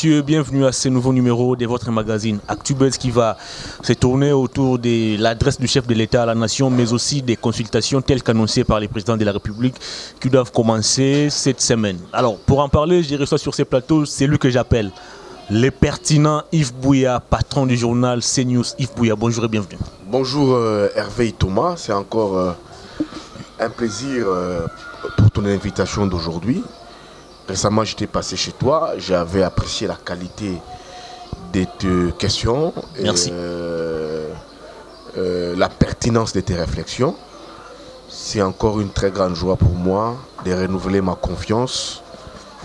messieurs, bienvenue à ce nouveau numéro de votre magazine ActuBuzz qui va se tourner autour de l'adresse du chef de l'État à la nation, mais aussi des consultations telles qu'annoncées par les présidents de la République qui doivent commencer cette semaine. Alors, pour en parler, je reçois sur ces plateaux celui que j'appelle le pertinent Yves Bouya, patron du journal CNews. Yves Bouya, bonjour et bienvenue. Bonjour Hervé Thomas, c'est encore un plaisir pour ton invitation d'aujourd'hui. Récemment, j'étais passé chez toi, j'avais apprécié la qualité de tes questions. Merci. La pertinence de tes réflexions. C'est encore une très grande joie pour moi de renouveler ma confiance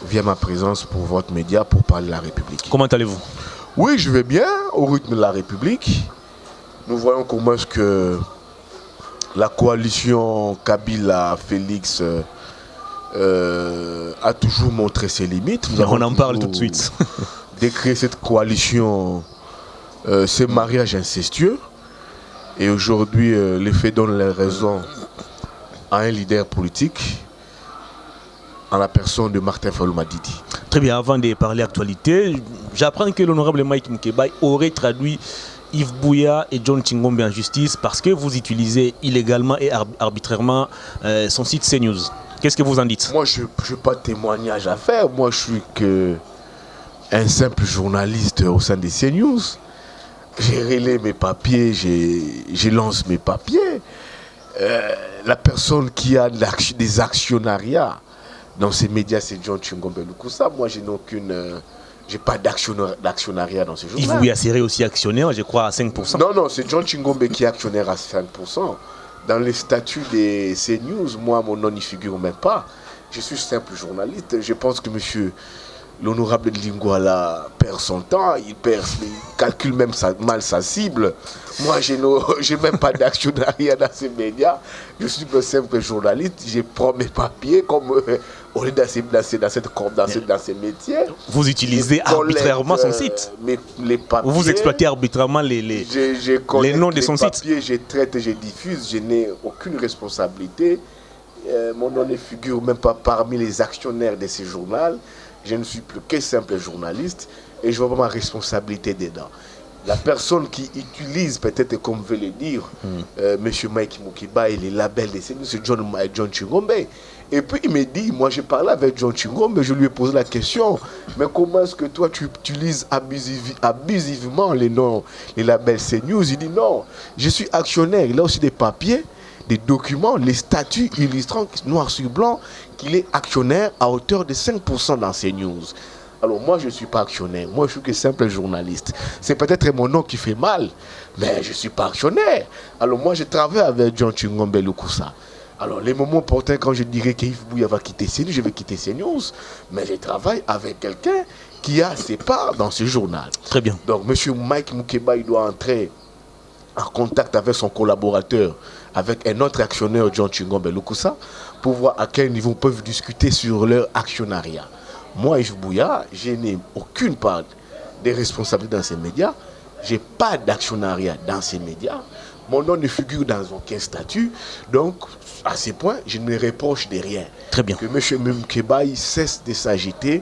via ma présence pour votre média pour parler de la République. Comment allez-vous? Oui, je vais bien au rythme de la République. Nous voyons comment est-ce que la coalition Kabila-Félix a toujours montré ses limites. On en parle tout de suite. Décréter cette coalition, ce mariage incestueux. Et aujourd'hui, les faits donnent les raisons à un leader politique, en la personne de Martin Fayulu Madidi. Très bien, avant de parler actualité, j'apprends que l'honorable Mike Moukebaye aurait traduit Yves Bouya et John Chingombe en justice parce que vous utilisez illégalement et arbitrairement son site CNews. Qu'est-ce que vous en dites? Moi, je n'ai pas de témoignage à faire. Moi, je suis un simple journaliste au sein de CNews. J'ai relais mes papiers, je lance mes papiers. La personne qui a des actionnariats dans ces médias, c'est John Chingombe Lukusa. Moi, j'ai pas d'actionnariat dans ce journal. Yves Bouya serait aussi actionnaire, je crois, à 5%. Non, c'est John Chingombe qui est actionnaire à 5%. Dans les statuts des CNews, moi, mon nom n'y figure même pas. Je suis simple journaliste. Je pense que monsieur l'honorable Lingouala perd son temps, il calcule même mal sa cible. Moi, je n'ai même pas d'actionnariat dans ces médias. Je suis un simple journaliste. Je prends mes papiers comme on est dans ces métiers. Vous utilisez arbitrairement son site. Les papiers, vous exploitez arbitrairement les noms de son site. Je traite et je diffuse. Je n'ai aucune responsabilité. Mon nom ne figure même pas parmi les actionnaires de ce journal. Je ne suis plus que simple journaliste et je vois pas ma responsabilité dedans. La personne qui utilise, peut-être comme veut le dire, M. Mike Moukebaye, les labels de CNews, c'est John Chingombe. Et puis il me dit, moi j'ai parlé avec John Chingombe, je lui ai posé la question, mais comment est-ce que toi tu utilises abusivement les noms, les labels CNews? Il dit non, je suis actionnaire, il a aussi des papiers, des documents, les statuts illustrant noir sur blanc qu'il est actionnaire à hauteur de 5% dans CNews. Alors moi je ne suis pas actionnaire, moi je suis que simple journaliste. C'est peut-être mon nom qui fait mal, mais je ne suis pas actionnaire. Alors moi je travaille avec John Chingombe Lukusa. Alors les moments opportuns quand je dirais qu'Yves Bouya va quitter CNews, je vais quitter CNews, mais je travaille avec quelqu'un qui a ses parts dans ce journal. Très bien. Donc M. Mike Moukebaye doit entrer en contact avec son collaborateur, avec un autre actionnaire, John Chingombe Lukusa, pour voir à quel niveau ils peuvent discuter sur leur actionnariat. Moi, Yves Bouya, je n'ai aucune part de responsabilité dans ces médias. Je n'ai pas d'actionnariat dans ces médias. Mon nom ne figure dans aucun statut. Donc, à ce point, je ne me reproche de rien. Très bien. Que M. Moukebaye cesse de s'agiter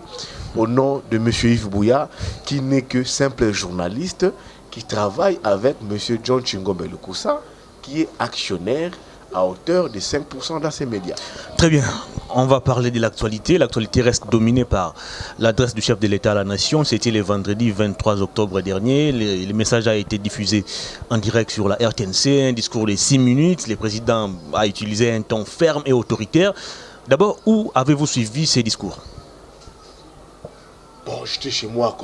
au nom de M. Yves Bouya, qui n'est que simple journaliste, qui travaille avec M. John Chingombe Lukusa, qui est actionnaire à hauteur de 5% dans ces médias. Très bien, on va parler de l'actualité. L'actualité reste dominée par l'adresse du chef de l'État à la nation. C'était le vendredi 23 octobre dernier. Le message a été diffusé en direct sur la RTNC, un discours de 6 minutes. Le président a utilisé un ton ferme et autoritaire. D'abord, où avez-vous suivi ces discours? Bon, j'étais chez moi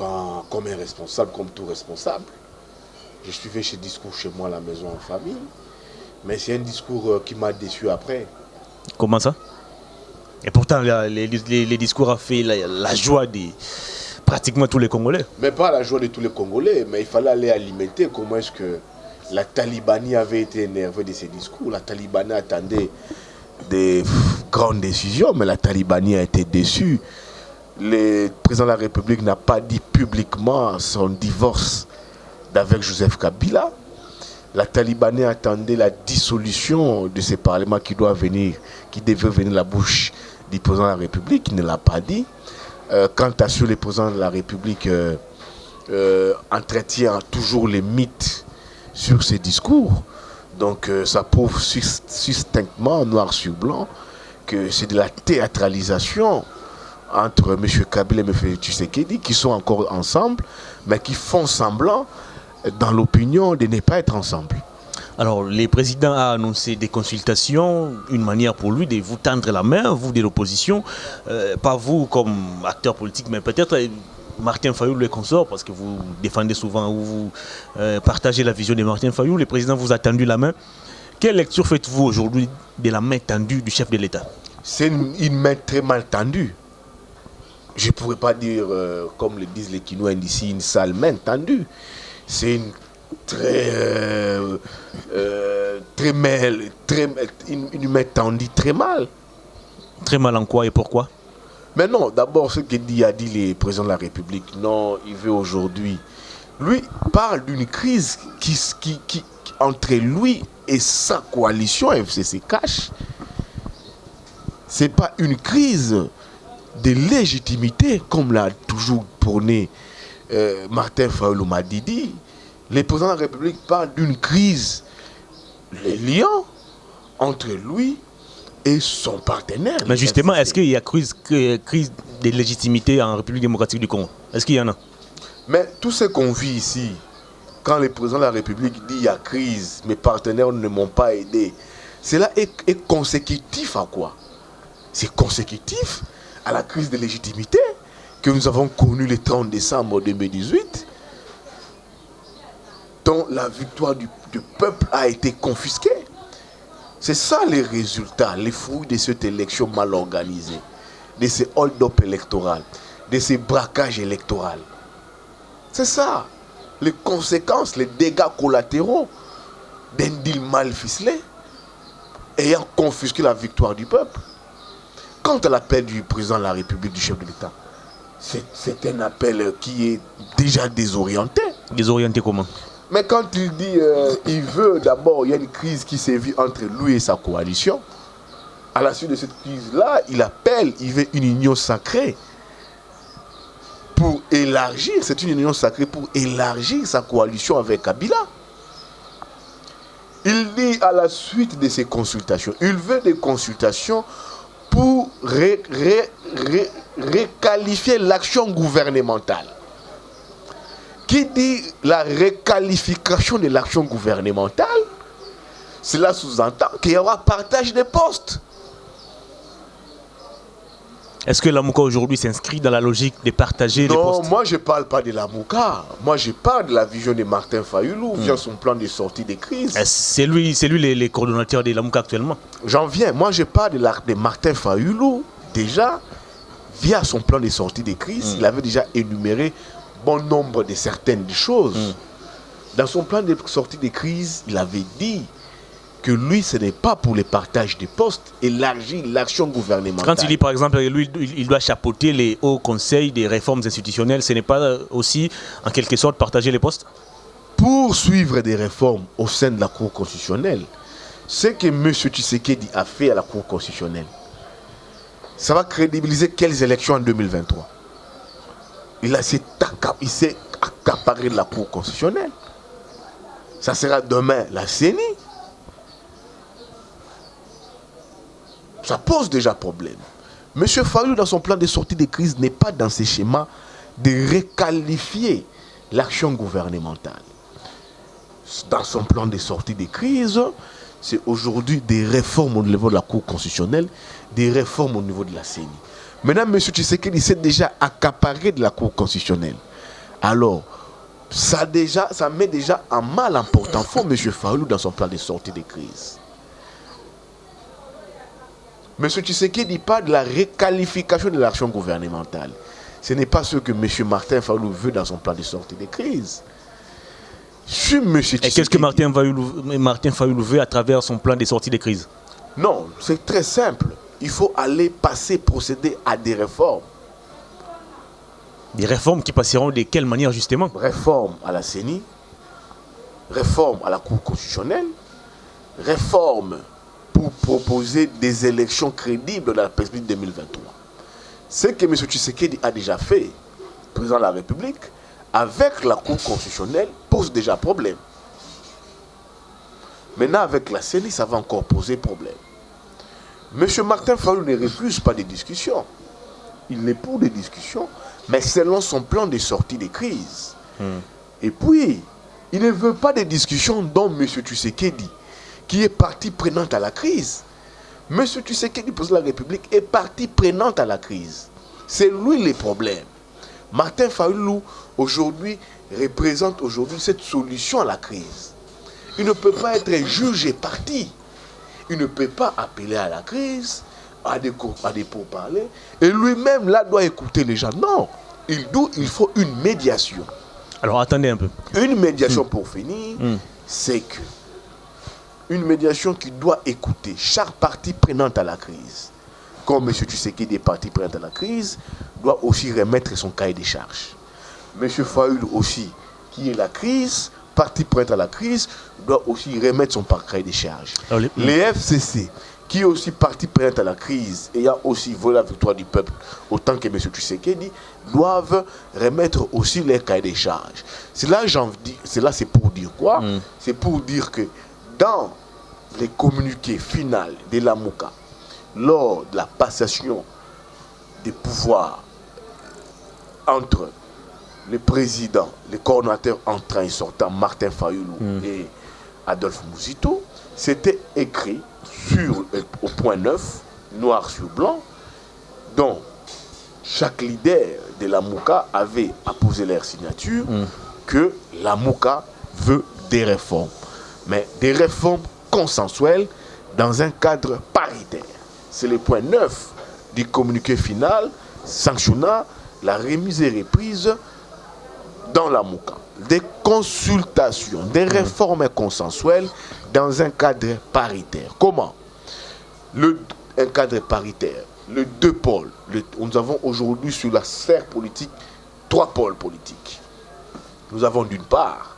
comme un responsable, comme tout responsable. Je suivais ce discours chez moi à la maison en famille. Mais c'est un discours qui m'a déçu après. Comment ça? Et pourtant, les discours ont fait la joie de pratiquement tous les Congolais. Mais pas la joie de tous les Congolais, mais il fallait aller alimenter comment est-ce que la Talibanie avait été énervée de ces discours. La Talibanie attendait des grandes décisions, mais la Talibanie a été déçue. Le président de la République n'a pas dit publiquement son divorce d'avec Joseph Kabila. La Talibanie attendait la dissolution de ce parlement qui devait venir de la bouche du président de la République, qui ne l'a pas dit. quant à ce, le président de la République entretient toujours les mythes sur ses discours. Donc ça prouve succinctement, noir sur blanc, que c'est de la théâtralisation entre M. Kabila et M. Tshisekedi, qui sont encore ensemble, mais qui font semblant, dans l'opinion, de ne pas être ensemble. Alors, le président a annoncé des consultations, une manière pour lui de vous tendre la main, vous de l'opposition, pas vous comme acteur politique, mais peut-être Martin Fayulu le consort, parce que vous défendez souvent ou vous partagez la vision de Martin Fayulu. Le président vous a tendu la main. Quelle lecture faites-vous aujourd'hui de la main tendue du chef de l'État? C'est une main très mal tendue. Je ne pourrais pas dire, comme le disent les Quinois d'ici, une sale main tendue. C'est une une main tendue très mal. Très mal en quoi et pourquoi? Mais non, d'abord, ce que a dit le président de la République, non, il veut aujourd'hui. Lui parle d'une crise qui entre lui et sa coalition FCC Cash. Ce n'est pas une crise de légitimité, comme l'a toujours prôné Martin Fayulu Madidi. Le président de la République parle d'une crise, les liens entre lui et son partenaire. Mais justement, est-ce qu'il y a crise de légitimité en République démocratique du Congo? Est-ce qu'il y en a? Mais tout ce qu'on vit ici, quand le président de la République dit il y a crise, mes partenaires ne m'ont pas aidé, cela est consécutif à quoi? C'est consécutif à la crise de légitimité que nous avons connue le 30 décembre 2018, dont la victoire du peuple a été confisquée. C'est ça les résultats, les fruits de cette élection mal organisée, de ces hold-up électoraux, de ces braquages électoraux. C'est ça, les conséquences, les dégâts collatéraux d'un deal mal ficelé ayant confisqué la victoire du peuple. Quant à l'appel du président de la République, du chef de l'État, c'est un appel qui est déjà désorienté. Désorienté comment? Mais quand il dit il veut d'abord, il y a une crise qui sévit entre lui et sa coalition. À la suite de cette crise-là, il veut une union sacrée pour élargir, c'est une union sacrée pour élargir sa coalition avec Kabila. Il dit à la suite de ces consultations, il veut des consultations pour requalifier l'action gouvernementale. Qui dit la requalification de l'action gouvernementale, cela sous-entend qu'il y aura partage des postes. Est-ce que la Mouka aujourd'hui s'inscrit dans la logique de partager les postes? Non, moi je ne parle pas de la Mouka. Moi je parle de la vision de Martin Fayulu via son plan de sortie des crises. C'est lui les coordonnateurs de la Mouka actuellement? J'en viens. Moi je parle de Martin Fayulu déjà via son plan de sortie des crises. Il avait déjà énuméré bon nombre de certaines choses. Dans son plan de sortie des crises, il avait dit que lui, ce n'est pas pour le partage des postes, élargir l'action gouvernementale. Quand il dit par exemple, lui, il doit chapeauter les hauts conseils des réformes institutionnelles, ce n'est pas aussi en quelque sorte partager les postes? Poursuivre des réformes au sein de la Cour constitutionnelle, ce que M. Tshisekedi a fait à la Cour constitutionnelle, ça va crédibiliser quelles élections en 2023? Il s'est accaparé de la Cour constitutionnelle. Ça sera demain la CENI. Ça pose déjà problème. M. Fayulu, dans son plan de sortie de crise, n'est pas dans ces schémas de requalifier l'action gouvernementale. Dans son plan de sortie de crise, c'est aujourd'hui des réformes au niveau de la Cour constitutionnelle, des réformes au niveau de la CENI. Maintenant, M. Tshisekedi s'est déjà accaparé de la Cour constitutionnelle. Alors, ça met déjà en mal en porte-à-faux M. Fayulu dans son plan de sortie de crise. M. Tshisekedi parle de la requalification de l'action gouvernementale. Ce n'est pas ce que M. Martin Fayulu veut dans son plan de sortie de crise. Et qu'est-ce que Martin Fayulu veut à travers son plan de sortie de crise? Non, c'est très simple. Il faut procéder à des réformes. Des réformes qui passeront de quelle manière justement? Réforme à la CENI, réforme à la Cour constitutionnelle, réforme pour proposer des élections crédibles dans la perspective 2023. Ce que M. Tshisekedi a déjà fait, président de la République, avec la Cour constitutionnelle, pose déjà problème. Maintenant, avec la CENI, ça va encore poser problème. M. Martin Fayulu ne refuse pas des discussions. Il est pour des discussions, mais selon son plan de sortie des crises. Et puis, il ne veut pas des discussions dont M. Tshisekedi, qui est partie prenante à la crise. M. Tshisekedi, président de la République, est partie prenante à la crise. C'est lui le problème. Martin Fayulu, aujourd'hui, représente cette solution à la crise. Il ne peut pas être juge et parti. Il ne peut pas appeler à la crise, à des pourparlers, et lui-même, là, doit écouter les gens. Non, il faut une médiation. Alors, attendez un peu. Une médiation, pour finir, c'est que une médiation qui doit écouter chaque partie prenante à la crise. Comme M. Tshisekedi est partie prenante à la crise, doit aussi remettre son cahier des charges. M. Fayulu aussi, qui est la crise, partie prenante à la crise, doit aussi remettre son cahier des charges. Les FCC, qui est aussi partie prenante à la crise, ayant aussi volé la victoire du peuple, autant que M. Tshisekedi, doivent remettre aussi leur cahier des charges. C'est pour dire quoi? C'est pour dire que dans les communiqués finaux de la MOUCA, lors de la passation des pouvoirs entre le président, le coordonnateur entrant et sortant, Martin Fayulu et Adolphe Muzito, c'était écrit au point 9, noir sur blanc, dont chaque leader de la MOUCA avait apposé leur signature, que la MOUCA veut des réformes, mais des réformes consensuelles dans un cadre paritaire. C'est le point 9 du communiqué final sanctionnant la remise et reprise dans la MOUCA. Des consultations, des réformes consensuelles dans un cadre paritaire. Comment? Un cadre paritaire, les deux pôles. Nous avons aujourd'hui sur la sphère politique 3 pôles politiques. Nous avons d'une part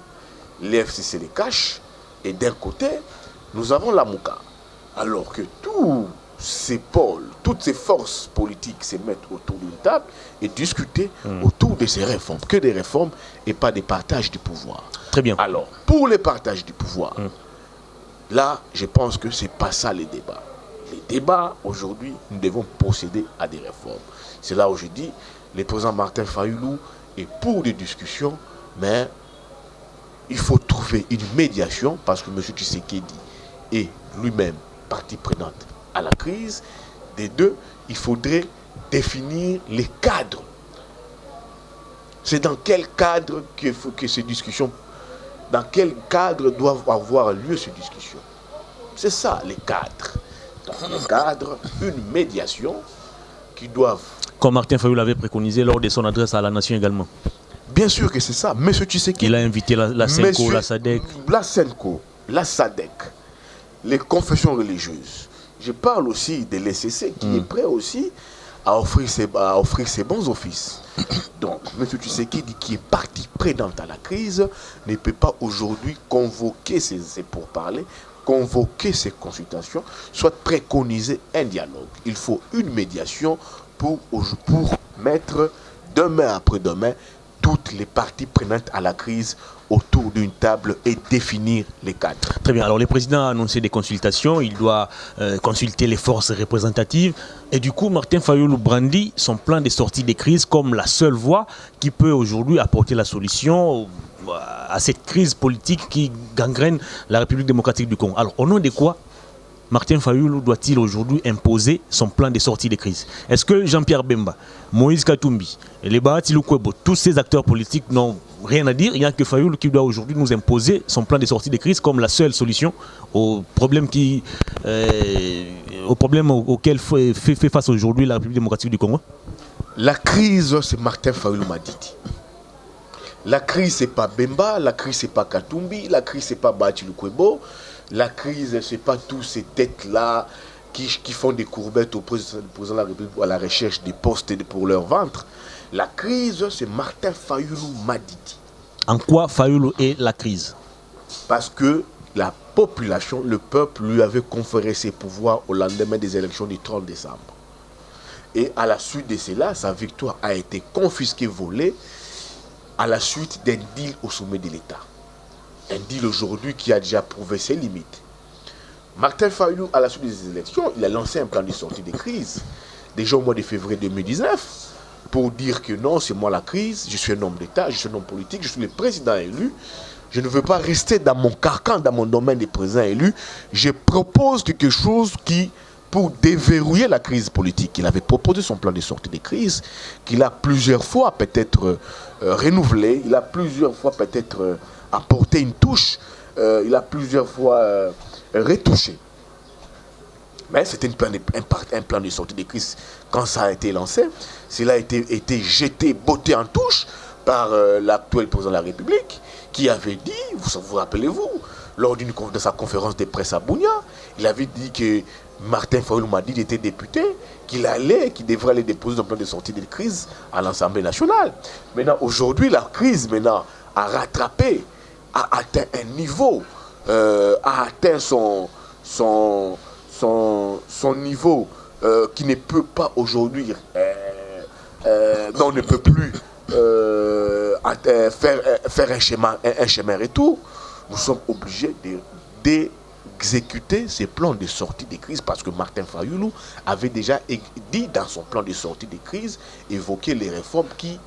les FCC les caches et d'un côté nous avons la MOUCA. Alors que tous ces pôles, toutes ces forces politiques se mettent autour d'une table et discuter autour de ces réformes. Que des réformes et pas des partages du pouvoir. Très bien. Alors, pour les partages du pouvoir, là, je pense que ce n'est pas ça les débats. Les débats, aujourd'hui, nous devons procéder à des réformes. C'est là où je dis, le président Martin Fayulu est pour des discussions, mais il faut trouver une médiation parce que M. Tshisekedi est lui-même partie prenante à la crise. Des deux, il faudrait définir les cadres. C'est dans quel cadre que ces discussions, dans quel cadre doivent avoir lieu ces discussions. C'est ça, les cadres. Dans les cadres, une médiation qui doivent... Comme Martin Fayulu l'avait préconisé lors de son adresse à la nation également. Bien sûr que c'est ça. M. Tshisekedi... Il a invité la SENCO, la SADC. La SENCO, la SADC, les confessions religieuses. Je parle aussi de l'ECC qui est prêt aussi à offrir ses bons offices. Donc, M. Tshisekedi, qui est partie prenante à la crise, ne peut pas aujourd'hui convoquer ces pourparlers, convoquer ces consultations, soit préconiser un dialogue. Il faut une médiation pour mettre demain après demain toutes les parties prenantes à la crise autour d'une table et définir les cadres. Très bien. Alors, le président a annoncé des consultations. Il doit consulter les forces représentatives. Et du coup, Martin Fayulu brandit son plan de sortie des crises comme la seule voie qui peut aujourd'hui apporter la solution à cette crise politique qui gangrène la République démocratique du Congo. Alors, au nom de quoi Martin Fayulu doit-il aujourd'hui imposer son plan de sortie des crises? Est-ce que Jean-Pierre Bemba, Moïse Katumbi, les Bahati Lukwebo, tous ces acteurs politiques n'ont rien à dire? Il n'y a que Fayulu qui doit aujourd'hui nous imposer son plan de sortie des crises comme la seule solution aux problèmes auxquels fait face aujourd'hui la République démocratique du Congo? La crise, c'est Martin Fayulu Madidi. La crise, c'est pas Bemba, la crise, c'est pas Katumbi, la crise, c'est pas Bahati Lukwebo. La crise, ce n'est pas tous ces têtes-là qui font des courbettes au président de la République à la recherche des postes pour leur ventre. La crise, c'est Martin Fayulu Madidi. En quoi Fayulu est la crise? Parce que la population, le peuple lui avait conféré ses pouvoirs au lendemain des élections du 30 décembre. Et à la suite de cela, sa victoire a été confisquée, volée, à la suite d'un deal au sommet de l'État. Un deal aujourd'hui qui a déjà prouvé ses limites. Martin Fayulu, à la suite des élections, il a lancé un plan de sortie des crises, déjà au mois de février 2019, pour dire que non, c'est moi la crise, je suis un homme d'État, je suis un homme politique, je suis le président élu, je ne veux pas rester dans mon carcan, dans mon domaine de président élu, je propose quelque chose qui, pour déverrouiller la crise politique, il avait proposé son plan de sortie des crises, qu'il a plusieurs fois peut-être renouvelé, il a plusieurs fois peut-être apporté une touche, il a plusieurs fois retouché. Mais c'était un plan de sortie de crise. Quand ça a été lancé, cela a été jeté, botté en touche par l'actuel président de la République, qui avait dit, vous rappelez-vous, lors de sa conférence de presse à Bunia, il avait dit que Martin Fayulu m'a dit, il était député, qu'il devrait aller déposer un plan de sortie de crise à l'Assemblée nationale. Maintenant, aujourd'hui, la crise a rattrapé, a atteint un niveau, a atteint son niveau qui ne peut pas aujourd'hui, on ne peut plus faire un chemin retour. Nous sommes obligés d'exécuter ces plans de sortie de crise parce que Martin Fayulu avait déjà dit dans son plan de sortie de crise, évoquer les réformes qui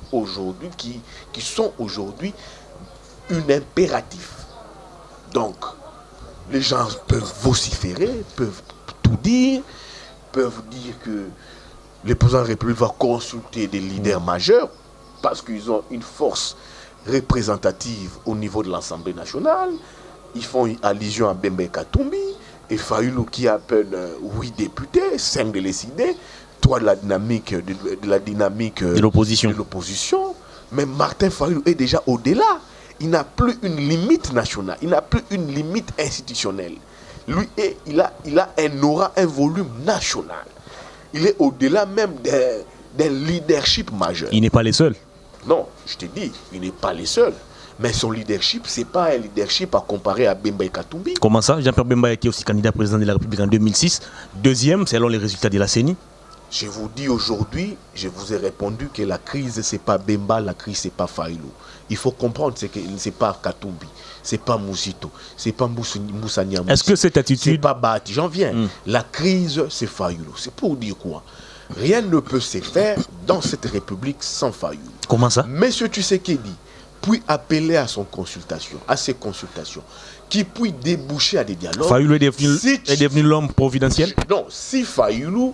sont aujourd'hui un impératif. Donc, les gens peuvent vociférer, peuvent tout dire, peuvent dire que le président de la République va consulter des leaders majeurs parce qu'ils ont une force représentative au niveau de l'Assemblée nationale. Ils font allusion à Bemba Katumbi et Fayulu qui a à peine 8 députés, 5 de l'SID, 3 de la dynamique de l'opposition. Mais Martin Fayulu est déjà au-delà. Il n'a plus une limite nationale, il n'a plus une limite institutionnelle. Lui, il a un aura, un volume national. Il est au-delà même d'un leadership majeur. Il n'est pas les seuls. Non, je te dis, il n'est pas les seuls. Mais son leadership, ce n'est pas un leadership à comparer à Bemba Katumbi. Comment ça? Jean-Pierre Bemba était aussi candidat président de la République en 2006. Deuxième, selon les résultats de la CENI. Je vous dis aujourd'hui, je vous ai répondu que la crise, ce n'est pas Bemba, la crise, ce n'est pas Fayulu. Il faut comprendre que ce n'est pas Katumbi, ce n'est pas Mousito, ce n'est pas Moussa Niamousi. Est-ce que cette attitude... Ce n'est pas Bati, j'en viens. La crise, c'est Fayulu. C'est pour dire quoi? Rien ne peut se faire dans cette République sans Fayulu. Comment ça? Monsieur Tshisekedi, puis appeler à ses consultations, qui puis déboucher à des dialogues. Fayulu est devenu l'homme providentiel? Non, si Fayulu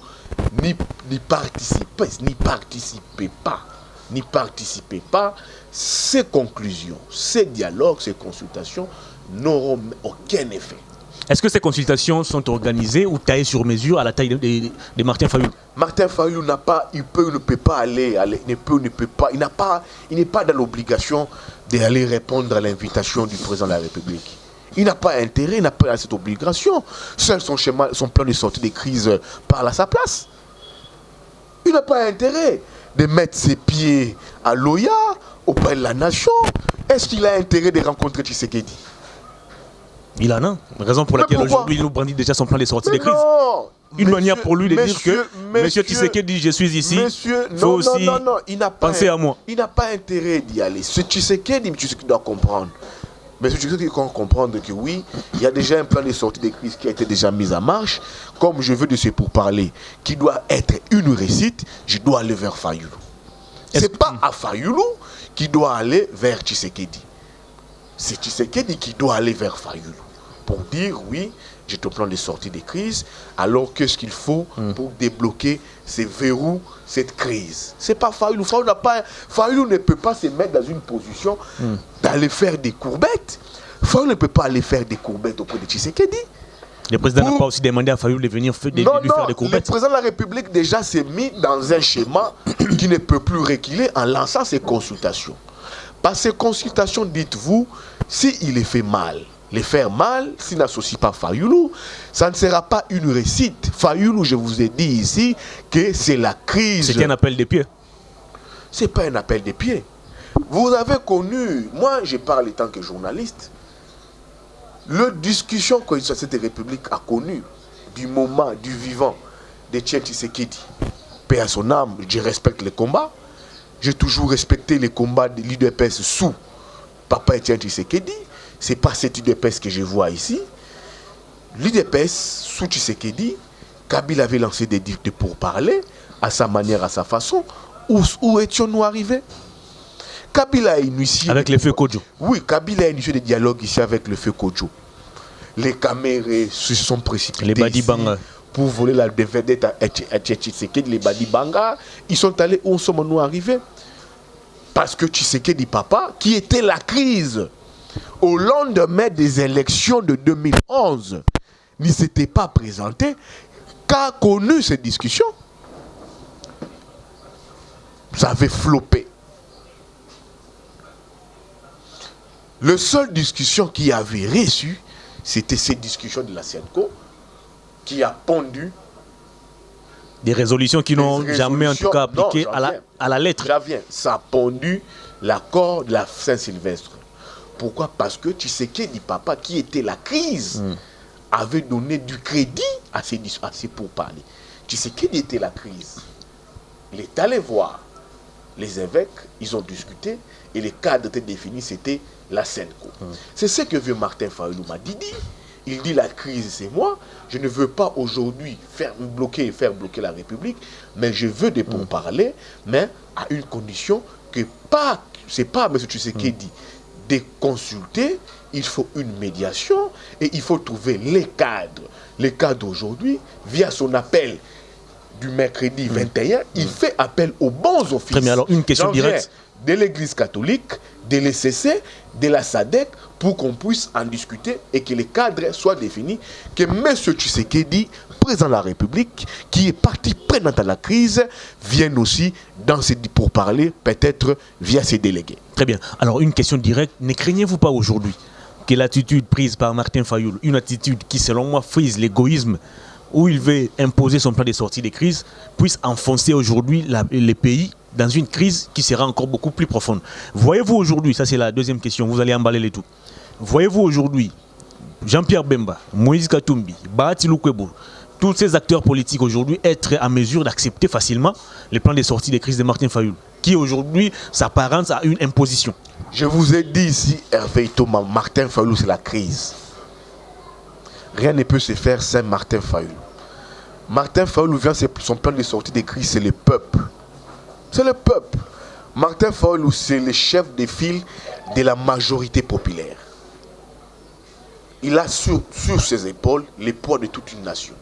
n'y participait pas, ces conclusions, ces dialogues, ces consultations n'auront aucun effet. Est-ce que ces consultations sont organisées ou taillées sur mesure à la taille de Martin Fayulu? Martin Fayulu ne peut pas aller, il n'est pas dans l'obligation d'aller répondre à l'invitation du président de la République. Il n'a pas intérêt, il n'a pas cette obligation. Seul son plan de sortie des crises parle à sa place. Il n'a pas intérêt de mettre ses pieds à l'Oya, auprès de la nation. Est-ce qu'il a intérêt de rencontrer Tshisekedi? Il en a. Raison pour laquelle aujourd'hui il nous brandit déjà son plan de sortie des crises. Une manière pour lui de dire que Monsieur Tshisekedi, je suis ici. Il faut aussi penser à moi. Il n'a pas intérêt d'y aller. Ce Tshisekedi doit comprendre. Mais ce Tshisekedi doit comprendre que oui, il y a déjà un plan de sortie des crises qui a été déjà mis en marche. Comme je veux de ce pourparler, qui doit être une réussite, je dois aller vers Fayulu. Ce n'est pas à Fayulu qui doit aller vers Tshisekedi. C'est Tshisekedi qui doit aller vers Fayulu pour dire oui, j'ai ton plan de sortie des crises, alors qu'est-ce qu'il faut pour débloquer ces verrous, cette crise. C'est pas Fayulu. Fayulu ne peut pas se mettre dans une position d'aller faire des courbettes. Fayulu ne peut pas aller faire des courbettes auprès de Tshisekedi. Le président n'a pas aussi demandé à Fayulu de venir faire des courbettes. Le président de la République déjà s'est mis dans un schéma qui ne peut plus reculer en lançant ses consultations. Par ces consultations, dites-vous, s'il les fait mal, s'il n'associe pas Fayulu, ça ne sera pas une réussite. Fayulu, je vous ai dit ici que c'est la crise. C'est un appel des pieds. Ce n'est pas un appel des pieds. Vous avez connu, moi je parle en tant que journaliste, la discussion que cette République a connue du moment, du vivant de Tshisekedi, paix à son âme, je respecte les combats. J'ai toujours respecté les combats de l'UDPS sous Papa Etienne Tshisekedi. Ce n'est pas cette UDPS que je vois ici. L'UDPS sous Tshisekedi, Kabila avait lancé des pourparlers à sa manière, à sa façon. Où étions-nous arrivés? Kabila a initié... Avec le feu Kodjo. Oui, Kabila a initié des dialogues ici avec le feu Kodjo. Les Camérés se sont précipités les Badibanga pour voler la vedette à Tshisekedi, les Badibanga. Ils sont allés où sommes-nous arrivés? Parce que Tshisekedi papa, qui était la crise au lendemain des élections de 2011, ne s'était pas présenté, qu'a connu cette discussion. Ça avait floppé. La seule discussion qui avait reçu, c'était cette discussion de la CENCO qui a pondu des résolutions qui n'ont jamais en tout cas appliqué à la lettre. Ça a pondu l'accord de la Saint-Sylvestre. Pourquoi? Parce que Tshisekedi papa, qui était la crise, avait donné du crédit à ces pourparlers. Tshisekedi était la crise. Il est allé voir les évêques, ils ont discuté et les cadres étaient définis, c'était la CENCO. C'est ce que vieux Martin Fayulu m'a dit. Il dit la crise c'est moi, je ne veux pas aujourd'hui faire bloquer la République, mais je veux des pourparlers, mais à une condition que c'est pas M. Tshisekedi de consulter, il faut une médiation et il faut trouver les cadres. Les cadres aujourd'hui, via son appel du mercredi 21, il fait appel aux bons offices. Très bien, alors une question directe. De l'Église catholique, de l'ECC, de la SADC, pour qu'on puisse en discuter et que les cadres soient définis, que M. Tshisekedi, président de la République, qui est parti prenante à la crise, vienne aussi dans ces pourparlers, peut-être via ses délégués. Très bien. Alors une question directe, ne craignez-vous pas aujourd'hui que l'attitude prise par Martin Fayulu, une attitude qui selon moi frise l'égoïsme, où il veut imposer son plan de sortie des crises, puisse enfoncer aujourd'hui les pays dans une crise qui sera encore beaucoup plus profonde. Voyez-vous aujourd'hui, ça c'est la deuxième question, vous allez emballer les tout. Voyez-vous aujourd'hui, Jean-Pierre Bemba, Moïse Katumbi, Bahati Lukwebo, tous ces acteurs politiques aujourd'hui être en mesure d'accepter facilement les plans de sortie des crises de Martin Fayulu, qui aujourd'hui s'apparente à une imposition? Je vous ai dit ici, Hervé Thomas, Martin Fayulu c'est la crise. Rien ne peut se faire sans Martin Fayulu. Martin Fayulu vient, son plan de sortie des crises, c'est le peuple. C'est le peuple. Martin Fayulu, c'est le chef de file de la majorité populaire. Il a sur ses épaules le poids de toute une nation.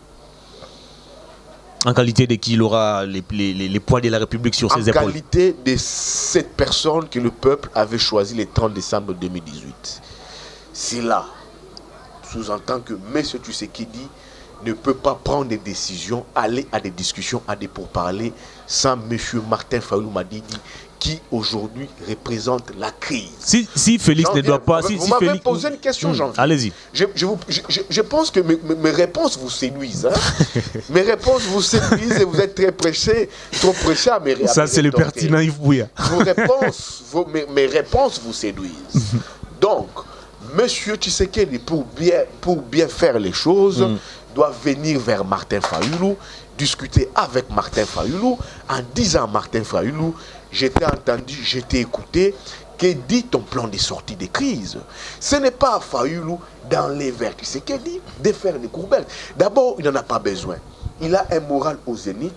En qualité de qui il aura les poids de la République sur ses épaules? En qualité de cette personne que le peuple avait choisi le 30 décembre 2018. C'est là, sous-entend que M. Tshisekedi ne peut pas prendre des décisions, aller à des discussions, à des pourparlers, sans M. Martin Fayulu Madidi, qui aujourd'hui représente la crise. Si Félix ne doit pas... Vous m'avez posé une question, Jean. Allez-y. Je pense que mes réponses vous séduisent. Hein? Mes réponses vous séduisent et vous êtes trop pressé à mes réponses. Ça, c'est le pertinent Yves Bouya. Mes réponses vous séduisent. Donc, M. Tshisekedi, pour bien faire les choses, doit venir vers Martin Fayulu, discuter avec Martin Fayulu, en disant à Martin Fayulu, je t'ai entendu, je t'ai écouté, que dit ton plan de sortie des crises? Ce n'est pas à Fayulu d'enlever vers Tshisekedi, de faire des courbettes. D'abord, il n'en a pas besoin. Il a un moral au zénith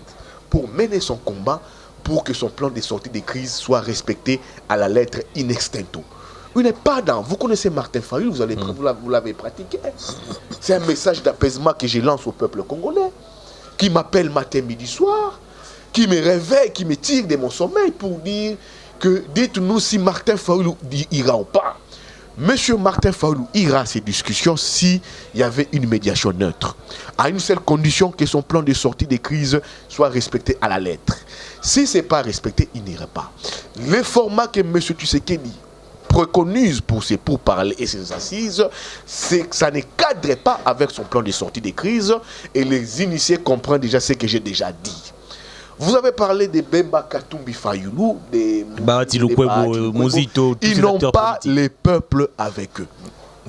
pour mener son combat, pour que son plan de sortie des crises soit respecté à la lettre in extenso. Il n'est pas dans. Vous connaissez Martin Fayulu, vous l'avez pratiqué. C'est un message d'apaisement que je lance au peuple congolais, qui m'appelle matin, midi, soir, qui me réveille, qui me tire de mon sommeil pour dire que dites-nous si Martin Fayulu ira ou pas. Monsieur Martin Fayulu ira à ces discussions s'il y avait une médiation neutre, à une seule condition que son plan de sortie des crises soit respecté à la lettre. Si ce n'est pas respecté, il n'ira pas. Le format que M. Tshisekedi préconise pour ses pourparlers et ses assises, c'est que ça ne cadre pas avec son plan de sortie des crises et les initiés comprennent déjà ce que j'ai déjà dit. Vous avez parlé de Bemba Katumbi Fayulu, de Bahati Lukwebo, Mozito, ils n'ont pas les peuples avec eux.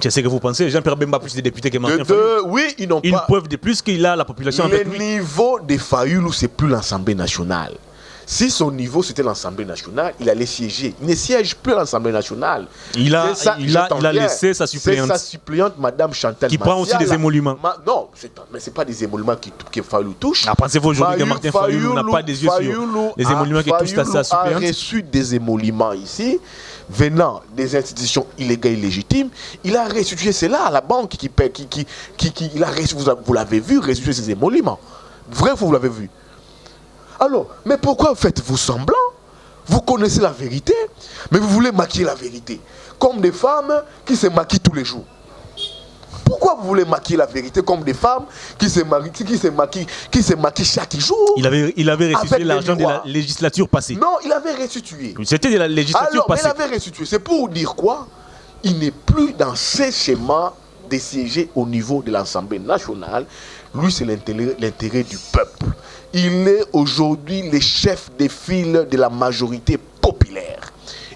C'est ce que vous pensez. Jean-Pierre Bemba a plus de députés que Martin Fayulu. Oui, ils n'ont pas... Une preuve de plus qu'il a la population avec lui. Le niveau de Fayulu, c'est plus l'Assemblée nationale. Si son niveau c'était l'Assemblée nationale, il allait siéger. Il ne siège plus à l'Assemblée nationale. Il a laissé sa suppléante. C'est sa suppléante, Madame Chantal qui prend aussi des émoluments. Non, mais ce n'est pas des émoluments que Fayulu touche. Pensez-vous aujourd'hui que Martin Fayulu n'a pas des yeux sur les émoluments qui touchent à sa suppléante? Il a reçu des émoluments ici, venant des institutions illégales et légitimes. Il a restitué cela à la banque il a reçu, vous l'avez vu, restitué ces émoluments. Vrai, vous l'avez vu. Alors, mais pourquoi faites-vous semblant? Vous connaissez la vérité, mais vous voulez maquiller la vérité. Comme des femmes qui se maquillent tous les jours. Pourquoi vous voulez maquiller la vérité comme des femmes qui se maquillent chaque jour? Il avait restitué l'argent de la législature passée. Non, il avait restitué. C'était de la législature passée. Mais il avait restitué. C'est pour dire quoi? Il n'est plus dans ces schémas de siéger au niveau de l'Assemblée nationale. Lui, c'est l'intérêt du peuple. Il est aujourd'hui le chef de file de la majorité populaire.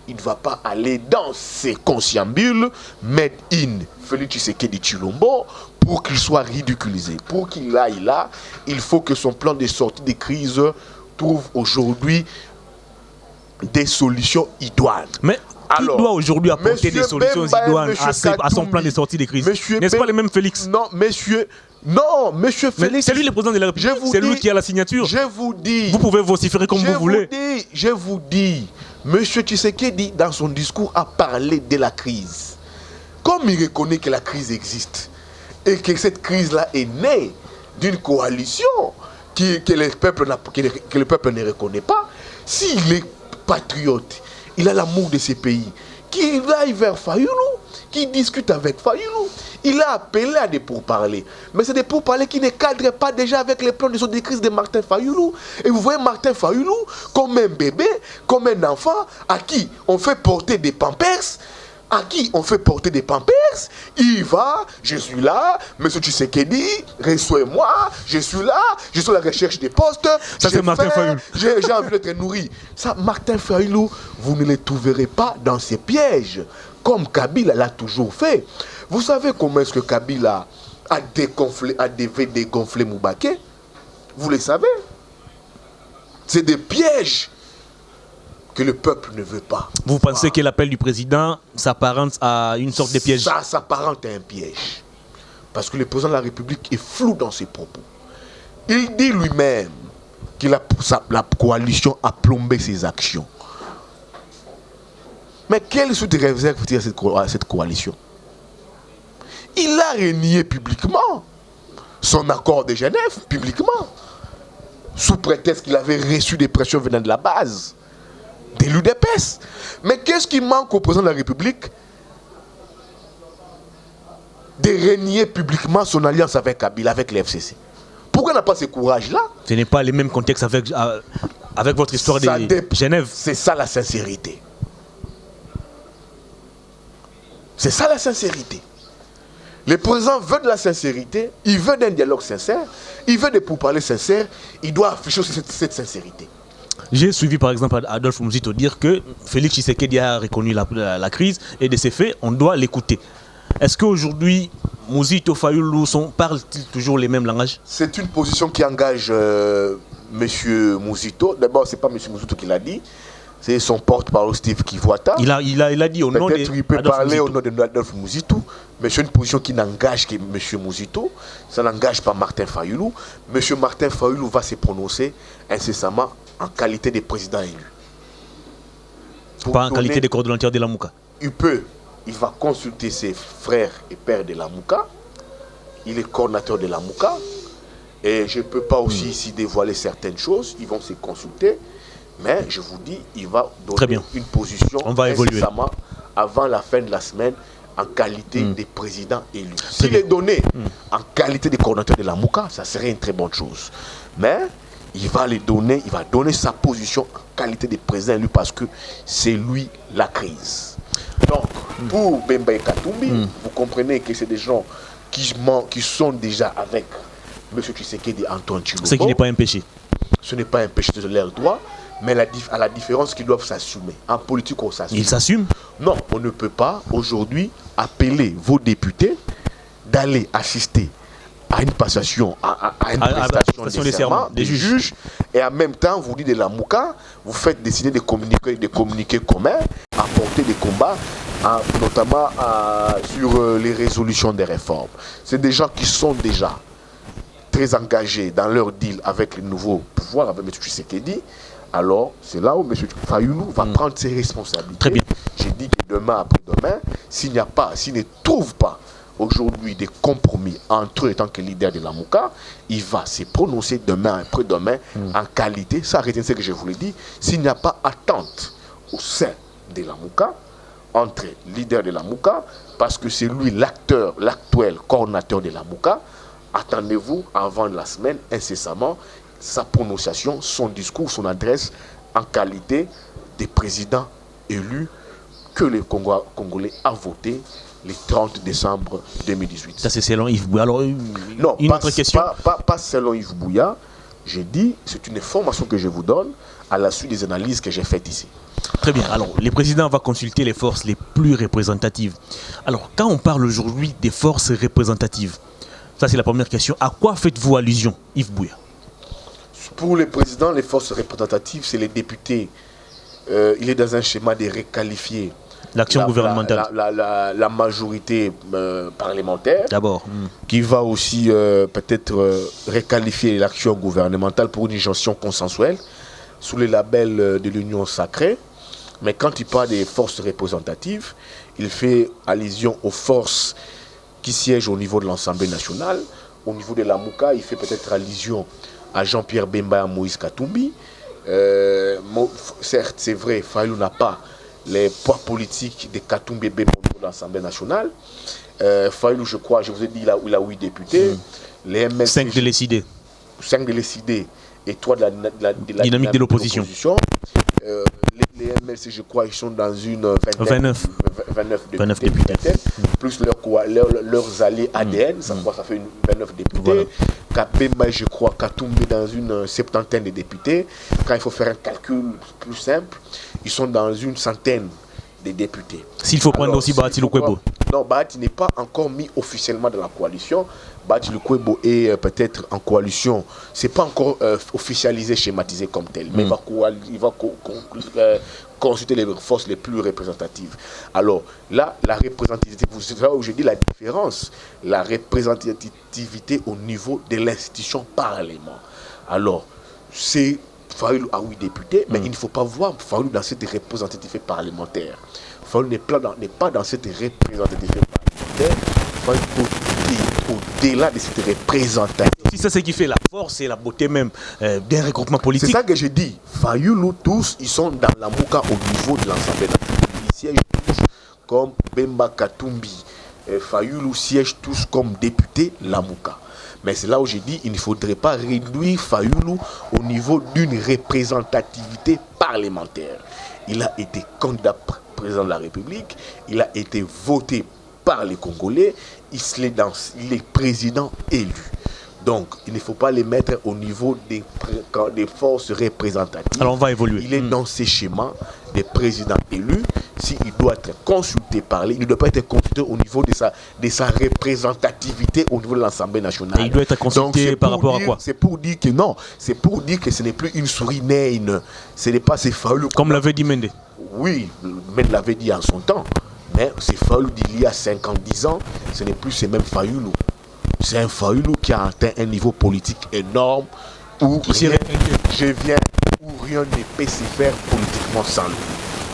Il ne va pas aller dans ses conciliabules made in Félix Tshisekedi Tshilombo pour qu'il soit ridiculisé. Pour qu'il aille là, il faut que son plan de sortie de crise trouve aujourd'hui des solutions idoines. Mais qui doit aujourd'hui apporter des solutions idoines à son plan de sortie de crise? N'est-ce pas le même Félix? Non, monsieur Félix. C'est lui le président de la République. C'est lui qui a la signature. Je vous dis. Vous pouvez vociférer comme vous voulez. Je vous dis. Monsieur Tshisekedi, dans son discours, a parlé de la crise. Comme il reconnaît que la crise existe et que cette crise-là est née d'une coalition que le peuple ne reconnaît pas, s'il est patriote, il a l'amour de ses pays, qu'il aille vers Fayulu, qu'il discute avec Fayulu. Il a appelé à des pourparlers. Mais c'est des pourparlers qui ne cadrent pas déjà avec les plans de sortie de crise de Martin Fayulu. Et vous voyez Martin Fayulu comme un bébé, comme un enfant à qui on fait porter des pampers. Il va, je suis là, monsieur Tshisekedi, reçois-moi, je suis là, je suis à la recherche des postes. Ça c'est Martin Fayulu. J'ai envie d'être nourri. Ça, Martin Fayulu, vous ne le trouverez pas dans ces pièges, comme Kabila l'a toujours fait. Vous savez comment est-ce que Kabila a dégonflé Moubaké? Vous le savez? C'est des pièges que le peuple ne veut pas. Vous pensez que l'appel du président s'apparente à une sorte de piège? Ça s'apparente à un piège. Parce que le président de la République est flou dans ses propos. Il dit lui-même que la coalition a plombé ses actions. Mais quelle suite de réserve à cette coalition? Il a renié publiquement son accord de Genève, publiquement, sous prétexte qu'il avait reçu des pressions venant de la base, de l'UDPS. Mais qu'est-ce qui manque au président de la République? De renier publiquement son alliance avec Kabila, avec les FCC. Pourquoi il n'a pas ce courage-là? Ce n'est pas le même contexte avec votre histoire de Genève. C'est ça la sincérité. C'est ça la sincérité. Le président veut de la sincérité, il veut d'un dialogue sincère, il veut des pourparlers sincères, il doit afficher cette sincérité. J'ai suivi par exemple Adolphe Mouzito dire que Félix Tshisekedi a reconnu la crise et de ces faits, on doit l'écouter. Est-ce qu'aujourd'hui, Mouzito, Fayulu parlent-ils toujours les mêmes langages? C'est une position qui engage M. Mouzito. D'abord, ce n'est pas M. Mouzito qui l'a dit. C'est son porte-parole Steve Kivuata. Il a dit au nom de Peut-être qu'il peut parler au nom de Adolphe Mouzito, mais c'est une position qui n'engage que M. Mouzito. Ça n'engage pas Martin Fayulu. M. Martin Fayulu va se prononcer incessamment en qualité de président élu. Pas en qualité de coordonnateur de la Mouka. Il va consulter ses frères et pères de la Mouka. Il est coordonnateur de la Mouka. Et je ne peux pas aussi ici dévoiler certaines choses. Ils vont se consulter. Mais je vous dis, il va donner une position incessamment avant la fin de la semaine en qualité de président élu. S'il est donné en qualité de coordonnateur de la Mouka, ça serait une très bonne chose. Mais il va donner sa position en qualité de président élu parce que c'est lui la crise. Donc, pour Bemba et Katumbi, vous comprenez que c'est des gens qui sont déjà avec M. Tshisekedi Antoine Tshilombo. Ce qui n'est pas un péché. Ce n'est pas un péché de leur droit. Mais à la différence qu'ils doivent s'assumer. En politique, on s'assume. Ils s'assument? Non, on ne peut pas aujourd'hui appeler vos députés d'aller assister à une passation, à une prestation de serment des juges, et en même temps, vous dites de la mouka, vous faites décider des communiqués communs, apporter des combats, notamment sur les résolutions des réformes. C'est des gens qui sont déjà très engagés dans leur deal avec le nouveau pouvoir, avec M. Tshisekedi. Alors, c'est là où M. Fayoulou va prendre ses responsabilités. Très bien. J'ai dit que demain, après-demain, s'il ne trouve pas aujourd'hui des compromis entre eux en tant que leader de la Mouka, il va se prononcer demain, après-demain, en qualité. Ça, retenez ce que je vous l'ai dit. S'il n'y a pas attente au sein de la Mouka, entre leader de la Mouka, parce que c'est lui l'acteur, l'actuel coordinateur de la Mouka, attendez-vous avant la semaine, incessamment, sa prononciation, son discours, son adresse en qualité des présidents élus que les Congolais ont voté le 30 décembre 2018. Ça, c'est selon Yves Bouya. Alors, non, une autre question. Pas selon Yves Bouya. J'ai dit, c'est une information que je vous donne à la suite des analyses que j'ai faites ici. Très bien. Alors, le président va consulter les forces les plus représentatives. Alors, quand on parle aujourd'hui des forces représentatives, ça, c'est la première question. À quoi faites-vous allusion, Yves Bouya? Pour le président, les forces représentatives, c'est les députés. Il est dans un schéma de requalifier l'action gouvernementale. La majorité parlementaire. D'abord. Qui va aussi peut-être requalifier l'action gouvernementale pour une gestion consensuelle sous le label de l'Union sacrée. Mais quand il parle des forces représentatives, il fait allusion aux forces qui siègent au niveau de l'Assemblée nationale. Au niveau de la Mouka, il fait peut-être allusion à Jean-Pierre Bemba et à Moïse Katumbi. Certes, c'est vrai, Fayou n'a pas les poids politiques de Katumbi et Bemba au niveau de l'Assemblée nationale. Fayou, je crois, je vous ai dit, il a 8 députés. Les MLC, 5 de décidés. 5 de décidés et 3 de la dynamique de l'opposition. Les MLC, je crois, ils sont dans une 29 députés. Plus leurs alliés ADN, ça fait une 29 députés. Voilà. Kabemba, je crois, Katumbi dans une 70 de députés. Quand il faut faire un calcul plus simple, ils sont dans une 100aine de députés. S'il faut prendre aussi Bahati Lukwebo. Non, Bahati n'est pas encore mis officiellement dans la coalition. Bahati Lukwebo est peut-être en coalition. Ce n'est pas encore officialisé, schématisé comme tel. Mais il va consulter les forces les plus représentatives. Alors là, la représentativité, c'est là où je dis la différence. La représentativité au niveau de l'institution Parlement. Alors, c'est Fayou a 8 députés, mais il ne faut pas voir Fayou dans cette représentativité parlementaire. Fayou n'est pas dans cette représentativité parlementaire. Fayou est au-delà de cette représentation. Si c'est ce qui fait la force et la beauté même d'un regroupement politique. C'est ça que je dis. Fayou, tous, ils sont dans la Mouka au niveau de l'Assemblée nationale. Ils siègent tous comme Bemba Katumbi. Fayou siège tous comme député la Mouka. Mais c'est là où j'ai dit qu'il ne faudrait pas réduire Fayoulou au niveau d'une représentativité parlementaire. Il a été candidat président de la République, il a été voté par les Congolais, il est président élu. Donc, il ne faut pas les mettre au niveau des forces représentatives. Alors, on va évoluer. Il est dans ces schémas des présidents élus. S'il doit être consulté, parler, il ne doit pas être consulté au niveau de sa représentativité au niveau de l'Assemblée nationale. Et il doit être consulté par rapport à quoi? C'est pour dire que non, c'est pour dire que ce n'est plus une souris naine. Ce n'est pas ces Fayoulou. Comme l'avait dit Mende. Oui, Mende l'avait dit en son temps. Mais ces Fayoulou d'il y a 50-10 ans, ce n'est plus ces mêmes Fayoulou. C'est un Fayoulou qui a atteint un niveau politique énorme où rien ne peut se faire politiquement sans lui.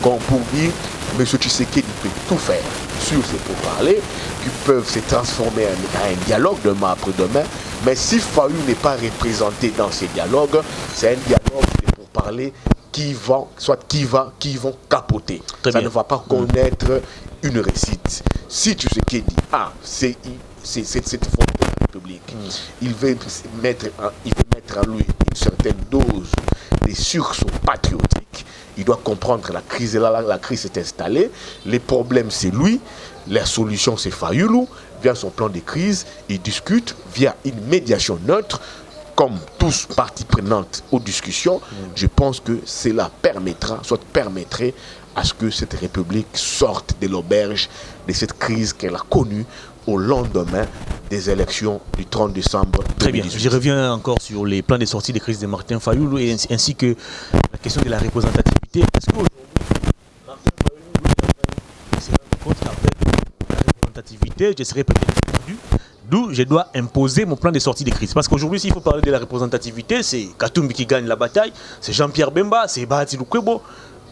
Comme pour dire, M. Tshisekedi peut tout faire sur ces pourparlers qui peuvent se transformer en un dialogue demain après-demain. Mais si Fayou n'est pas représenté dans ces dialogues, c'est un dialogue de pourparlers qui vont capoter. Ça ne va pas connaître une réussite. Si Tshisekedi a cette forme de la République, il veut mettre en lui une certaine dose de sursaut patriotique. Il doit comprendre que la crise est là, la crise s'est installée. Les problèmes, c'est lui. La solution, c'est Fayoulou. Via son plan de crise, il discute via une médiation neutre comme tous parties prenantes aux discussions, je pense que cela permettrait à ce que cette République sorte de l'auberge de cette crise qu'elle a connue au lendemain des élections du 30 décembre 2018. Très bien, je reviens encore sur les plans de sortie de crise de Martin Fayoulou ainsi que la question de la représentativité. Est-ce qu'aujourd'hui, Martin Fayoulou se rend compte qu'avec la représentativité, je serais peut-être perdu, d'où je dois imposer mon plan de sortie de crise. Parce qu'aujourd'hui, s'il faut parler de la représentativité, c'est Katumbi qui gagne la bataille, c'est Jean-Pierre Bemba, c'est Bahati Lukwebo.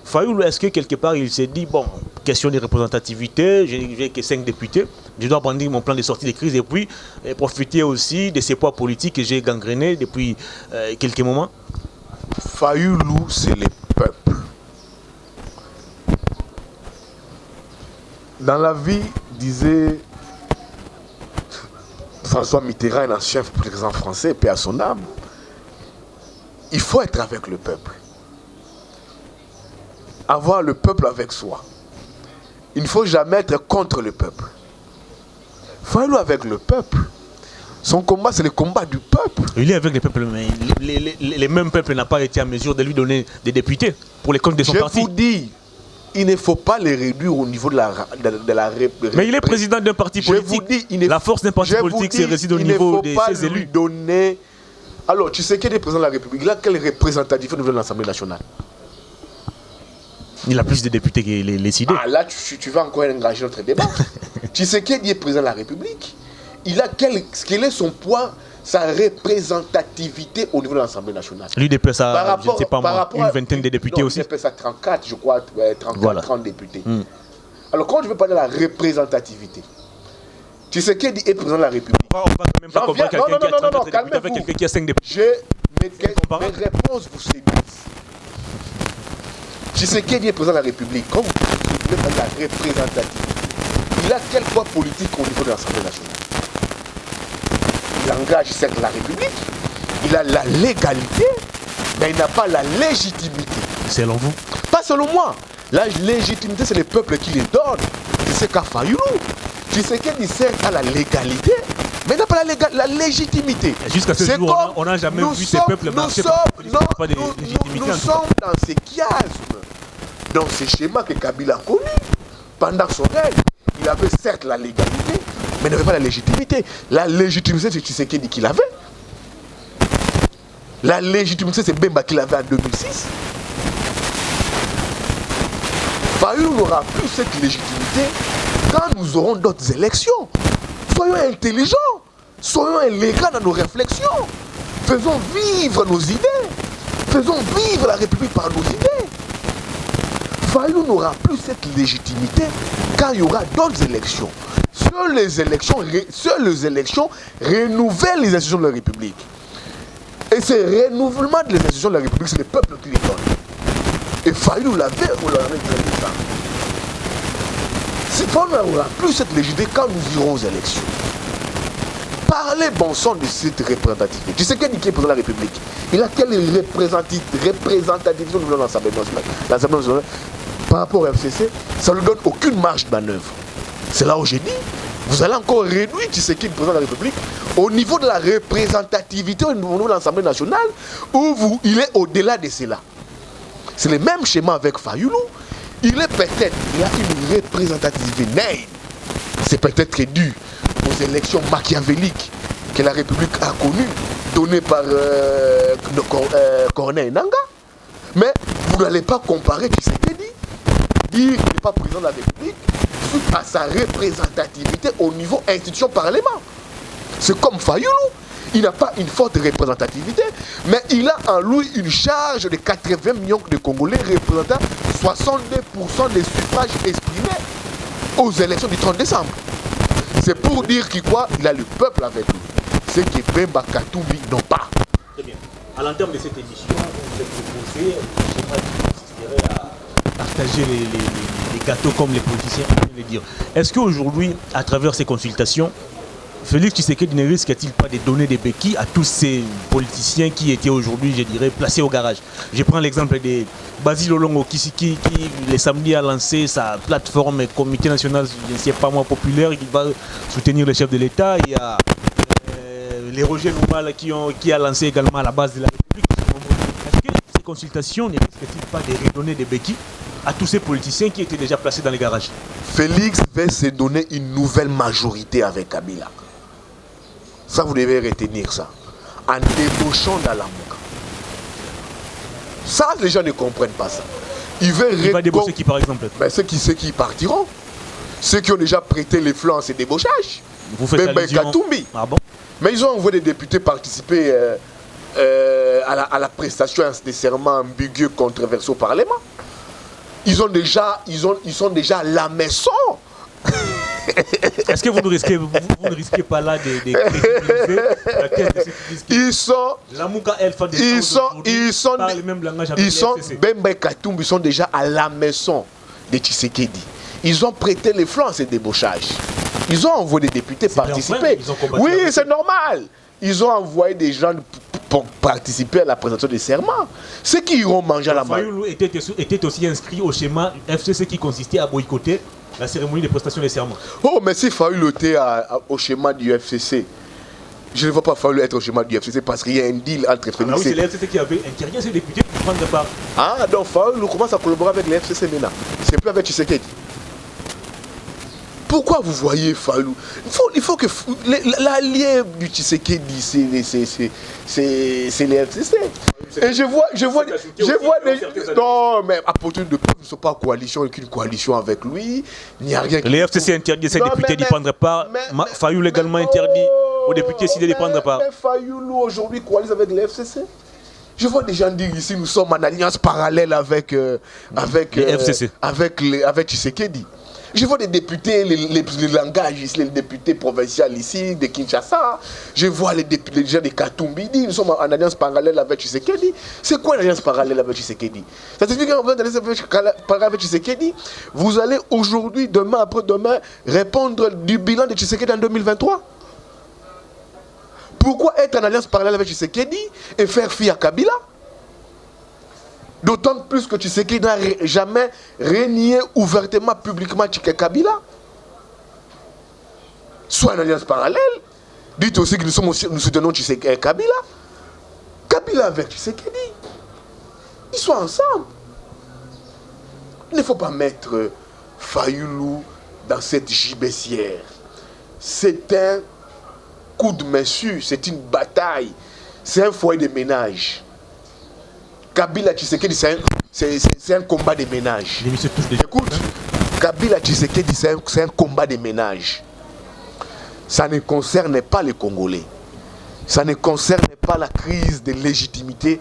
Fayoulou, est-ce que quelque part il s'est dit, bon, question de représentativité, j'ai que 5 députés, je dois prendre mon plan de sortie de crise et puis profiter aussi de ces poids politiques que j'ai gangrénés depuis quelques moments? Fayoulou, c'est le peuple. Dans la vie, disait François Mitterrand, un ancien président français, paix à son âme, il faut être avec le peuple. Avoir le peuple avec soi. Il ne faut jamais être contre le peuple. Fayoulou avec le peuple. Son combat, c'est le combat du peuple. Il est avec le peuple, mais les mêmes peuples n'ont pas été en mesure de lui donner des députés pour les comptes de son parti. Je vous dis, il ne faut pas les réduire au niveau de la mais il est président d'un parti politique. Je vous dis, la force d'un parti politique, c'est réside au niveau de ses élus. Donner... Alors, tu sais qu'il est président de la République. Il a quelle représentativité au niveau de l'Assemblée nationale? Il a plus de députés que les CID. Ah là, tu vas encore engager notre débat. Tu sais qu'il est président de la République. Il a quel est son poids, sa représentativité au niveau de l'Assemblée nationale. L'UDPS a, je ne sais pas moi, une vingtaine de députés non, aussi. L'UDPS a 34, je crois, 34, voilà. 30 députés. Alors, quand je veux parler de la représentativité, tu sais qu'il est président de la République. On va quand même pas comparer quelqu'un qui a 34 députés avec quelqu'un qui a 5 députés. Mes réponses vous séduisent. Tshisekedi est président de la République. Quand vous parlez de la représentativité, il a quel poids politique au niveau de l'Assemblée nationale? Il engage certes la République, il a la légalité, mais il n'a pas la légitimité. Selon vous? Pas selon moi. La légitimité, c'est le peuple qui les donne. C'est ce qu'a Fayoulou. Tshisekedi certes a la légalité, mais il n'a pas la légitimité. Jusqu'à ce jour, on n'a jamais vu ces peuples marcher pas de légitimité. Nous sommes dans ces chiasmes, dans ces schémas que Kabila a connus. Pendant son règne, il avait certes la légalité, mais il n'avait pas la légitimité. La légitimité, c'est Tshisekedi qui l'avait. La légitimité, c'est Bemba qui l'avait en 2006. Fayoulou n'aura plus cette légitimité quand nous aurons d'autres élections. Soyons intelligents, soyons élégants dans nos réflexions. Faisons vivre nos idées. Faisons vivre la République par nos idées. Fayoulou n'aura plus cette légitimité quand il y aura d'autres élections. Seules les élections renouvellent les institutions de la République. Et ce renouvellement des institutions de la République, c'est le peuple qui les donne. Et Fayoulou l'avait, on l'avait très bien. Si Fayoulou n'aura plus cette légitimité quand nous irons aux élections. Parlez bon sang de cette représentativité. Tu sais qui est président de la République? Il a quelle représentativité au niveau de l'Assemblée nationale? Par rapport au FCC, ça ne lui donne aucune marge de manœuvre. C'est là où j'ai dit, vous allez encore réduire Tshisekedi, le président de la République, au niveau de la représentativité au niveau de l'Assemblée nationale, où il est au-delà de cela. C'est le même schéma avec Fayoulou. Il a une représentativité naine. C'est peut-être dû aux élections machiavéliques que la République a connues, données par Corneille Nangaa. Mais vous n'allez pas comparer Tshisekedi, dire qu'il n'est pas président de la République, suite à sa représentativité au niveau institution-parlement. C'est comme Fayoulou. Il n'a pas une forte représentativité, mais il a en lui une charge de 80 millions de Congolais représentant 62% des suffrages exprimés aux élections du 30 décembre. C'est pour dire qu'il il a le peuple avec lui. Ce que Bemba Katumbi n'ont pas. Très bien. À l'entame de cette émission, on s'est proposé, je ne sais pas qui consisterait à partager les gâteaux comme les politiciens aiment le dire. Est-ce qu'aujourd'hui, à travers ces consultations, Félix Tshisekedi ne risque-t-il pas de donner des béquilles à tous ces politiciens qui étaient aujourd'hui, je dirais, placés au garage? Je prends l'exemple de Basile Olongo qui les samedis a lancé sa plateforme Comité national, je ne sais pas moi, populaire, qui va soutenir le chef de l'État. Il y a les Roger Nouma qui a lancé également à la base de la République. Est-ce que ces consultations ne risquent-ils pas de redonner des béquilles à tous ces politiciens qui étaient déjà placés dans les garages? Félix va se donner une nouvelle majorité avec Kabila. Ça, vous devez retenir ça. En débauchant dans la Mouka. Ça, les gens ne comprennent pas ça. Il va débaucher qui, par exemple? Ben, ceux qui partiront. Ceux qui ont déjà prêté les flancs à ces débauchages. Vous faites allusion... Katumbi. Ah bon? Mais ils ont envoyé des députés participer à la prestation de serments ambigus controversés au Parlement. Ils sont déjà à la maison. Est-ce que vous ne risquez pas là de crédibiliser la caisse de sécurité? La Mouka Elfa parlent le même langage avec les FCC. Bemba Katumbi, ils sont déjà à la maison de Tshisekedi. Ils ont prêté les flancs à ces débauchages. Ils ont envoyé des députés participer. Oui, c'est normal. Ils ont envoyé des gens pour participer à la présentation des serments. Ceux qui iront manger à la main. Fayoulou était aussi inscrit au schéma FCC qui consistait à boycotter la cérémonie de prestation des serments. Oh, mais si Fayoulou était au schéma du FCC, je ne vois pas Fayoulou être au schéma du FCC parce qu'il y a un deal entre Félix. Ah oui, c'est le FCC qui avait interdit à ces députés de prendre part. Ah, donc Fayoulou commence à collaborer avec le FCC maintenant. C'est plus avec Tshisekedi. Pourquoi vous voyez Fayoulou? Il faut que l'allié du Tshisekedi, c'est les FCC. Et je vois des... Non, mais à partir de peu, nous ne sommes pas en coalition avec une coalition avec lui. Il n'y a rien qui... Les FCC interdit ces députés d'y prendre part. Fayoulou également interdit aux députés s'ils d'y prendre part. Mais Fayoulou aujourd'hui coalise avec les FCC. Je vois des gens dire ici, nous sommes en alliance parallèle avec les FCC. Avec Tshisekedi. Je vois des députés, les langages ici, les députés provinciaux ici, de Kinshasa. Je vois les gens de Katumbi. Nous sommes en alliance parallèle avec Tshisekedi. C'est quoi l'alliance parallèle avec Tshisekedi? Ça signifie qu'en alliance parallèle avec Tshisekedi, vous allez aujourd'hui, demain, après-demain, répondre du bilan de Tshisekedi en 2023. Pourquoi être en alliance parallèle avec Tshisekedi et faire fi à Kabila? D'autant plus que Tshisekedi n'a jamais renié ouvertement, publiquement Kabila. Soit en alliance parallèle, dites aussi que nous soutenons Kabila. Kabila avec Tshisekedi. Ils sont ensemble. Il ne faut pas mettre Fayoulou dans cette gibecière. C'est un coup de massue, c'est une bataille, c'est un foyer de ménage. Kabila Tshisekedi, c'est un combat de ménage. Écoute, Kabila Tshisekedi, c'est un combat de ménage. Ça ne concerne pas les Congolais. Ça ne concerne pas la crise de légitimité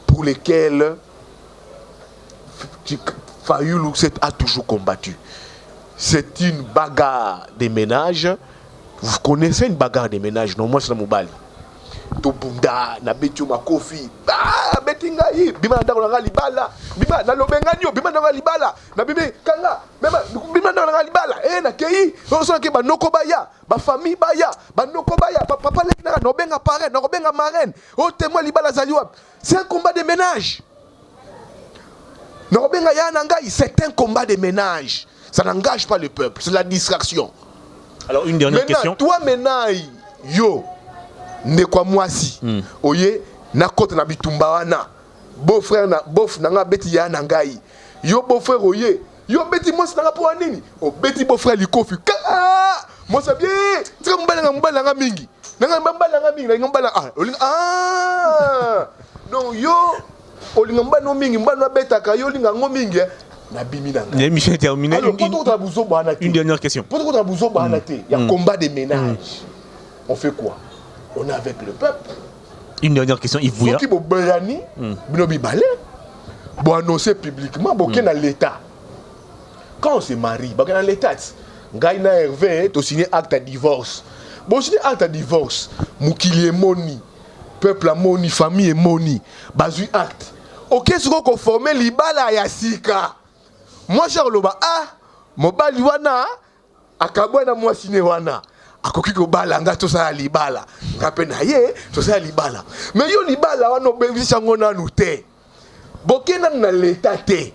pour lesquelles Fayoulou a toujours combattu. C'est une bagarre de ménage. Vous connaissez une bagarre de ménage, non? Moi, c'est la Moubali. Tobunda na betio makofi betinga yi bima ndako na libala bima na lobenganyo bima na libala na bibi kanga bima na libala na kei so ke ba noko baya ba famille baya ba noko baya papa le na nobenga parrain na nobenga marraine o témoin libala zaliwa. C'est un combat de ménage. Nobenga ya na ngai, c'est un combat de ménage. Ça n'engage pas le peuple, c'est la distraction. Alors une dernière question. Toi maintenant yo ne kwa mwasi oye na kota na bitumba wana beau-frère na bof nanga beti ya na ngai yo beau-frère oye yo beti mwasi nanga po nini o beti beau-frère likofi moi ça bien c'est mbala mingi nanga mbala mingi nanga mbala donc yo olinga mbano mingi mbano betaka yo linga ngo mingi na bimi nanga. L'émission est terminée. Une dernière question. Pour qu'on a besoin il y a combat des ménages. On fait quoi? On est avec le peuple. Une dernière question, Yves Bouya. Qui bon annoncer publiquement qu'il dans l'État. Quand on se marie, dans l'État, Gaïna Hervé, tu signé acte de divorce. Bon, signé acte de divorce, Moukili est moni, peuple a moni, famille est moni, basu acte. Ok, ce qu'on formé l'Ibala Yassika. Moi, Charloba, Mobali wana, Akabwana moi signé wana. Akoki ko bala nga to sa libala ngape na ye to sa libala mais yo libala wana obengisi ngo na nuté bokena na l'état té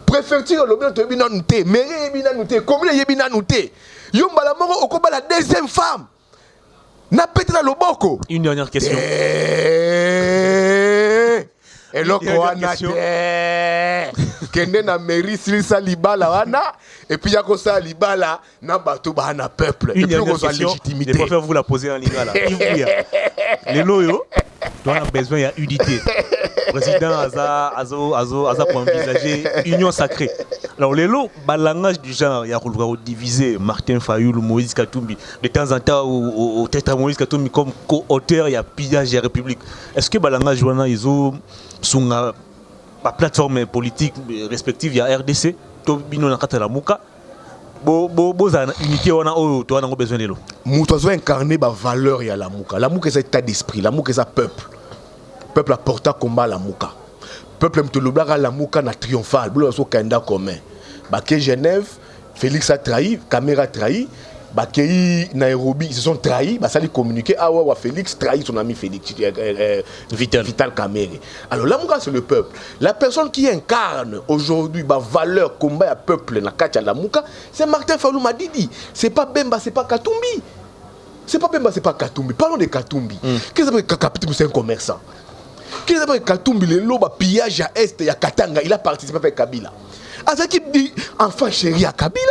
préfecture lo bien to bina nuté mairie bina nuté commune ye bina nuté yo mbala moko okobala deuxième femme Na pété na loboko. Une dernière question. Et loko wana kende na mairie silisa libala wana et puis yako sa libala na bato ba na peuple. Une Et puis on dernière question. légitimité. Je préfère vous la poser en lingala. Les loyo, on a besoin il y a unité. Président Aza pour envisager union sacrée. Alors les lots, le langage du genre, il y a divisé Martin Fayoulou, Moïse Katumbi. De temps en temps, au tête à Moïse Katumbi comme co-auteur, il y a pillage de la République. Est-ce que le langage ils ont sur la plateforme politique respective, il y a RDC, Tobino Nakata la Mouka. Unité, on a besoin de l'eau. Nous devons incarner la valeur de la Mouka. La Mouka, c'est état d'esprit. La Mouka, c'est peuple. Peuple a porté combat la Mouka. Peuple a la Mouka na triomphal. Boulot so kanda commun. Baké Genève, Félix a trahi, Caméra a trahi. Baké Nairobi, ils se sont trahis. Bah ça lui communiqué. Ah ouais, Félix trahit son ami Félix Vital Caméra. Alors la Mouka c'est le peuple. La personne qui incarne aujourd'hui la valeur combat à peuple na katia la Mouka, c'est Martin Fayoulou Madidi. C'est pas Bemba, c'est pas Katumbi. C'est pas Bemba, c'est pas Katumbi. Parlons de Katumbi. Qu'est-ce que Katumbi c'est un commerçant? Qu'est-ce que Katumbi le loba pillage à Est et à Katanga, il a participé avec Kabila. À ce qui dit enfant chéri à Kabila.